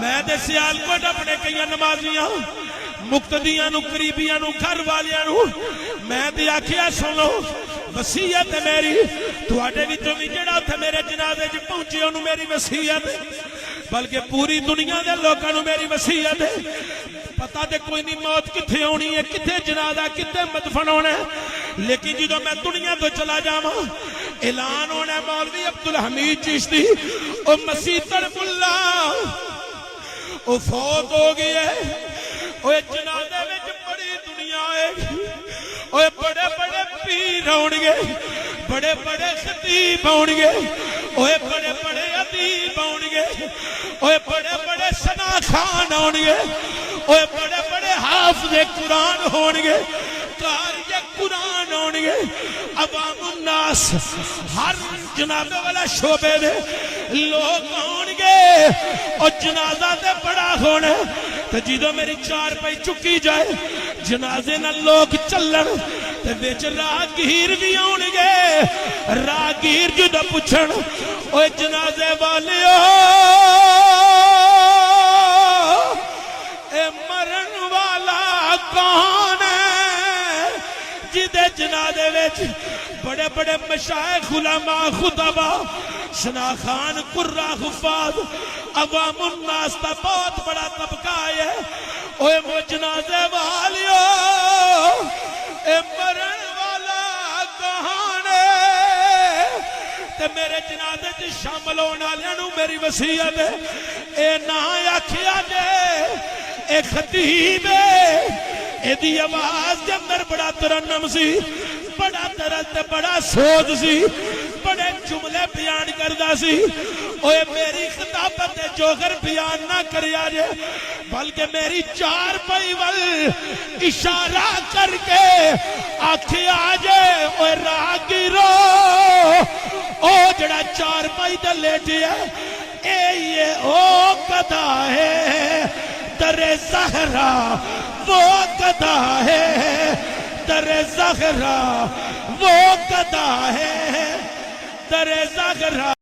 میں دے سیالکوٹ اپنے کئی نمازیاں مقتدیاں نو قریبیاں نو گھر والیاں نو میں دی آکھیا سنو وصیت میری تواڈے وچوں وی جڑا تھے میرے جنازے وچ پہنچے اونوں میری وصیت بلکہ پوری دنیا دے لوکاں نو میری وصیت ہے پتہ تے کوئی نہیں موت کتھے ہونی ہے کتھے جنازہ کتھے مدفن ہونا ہے لیکن جدوں میں دنیا تو چلا جاواں اعلان ہونا ہے مولوی عبدالحمید چشتی او مسیح طرف اللہ او فوت ہو گیا ہے او جنازے وچ بڑی دنیا ہے او بڑے بڑے پیر ہون گے بڑے بڑے خطیب ہون گے او بڑے بڑے ادیب ہون گے او بڑے بڑے ثنا خان ہون گے او بڑے بڑے حافظ قرآن ہون گے قاری قرآن ہون گے عوام الناس ہر جنازے والا شعبے دے لوگ ہون گے اور جنازہ دے بڑا ہونا تے جدوں میری چار پائی چکی جائے جنازے نہ لوگ چلن تے وچ راہگیر بھی آن گے راہگیر جدوں پوچھن اوے جنازے والیو اے مرن والا کون ہے جدے جنازے وچ بڑے بڑے مشائخ علماء خطبہ ثنا خان قرہ حفاظ عوام الناس تا بہت بڑا طبقہ ہے اوے وہ جنازے والیو اے مرن والا کہاں ہے تے میرے جنازے چ شامل ہونے والےاں نو میری وصیت ہے اے نہ آکھیا جے اے خطیب ہے اے دی آواز دے اندر بڑا ترنم سی بڑا درد بڑا سوز سی بڑے جملے بیان کردہ سی اوے میری خطابت جوگر بیان نہ کریا جے بلکہ میری چار پائی ول اشارہ کر کے آکھی آجے اوے راہگیرو او جڑا چار پائی دے لیٹی ہے اے یہ او قدا ہے در زہرا وہ قدا ہے در زہرا وہ قدا ہے در زہرا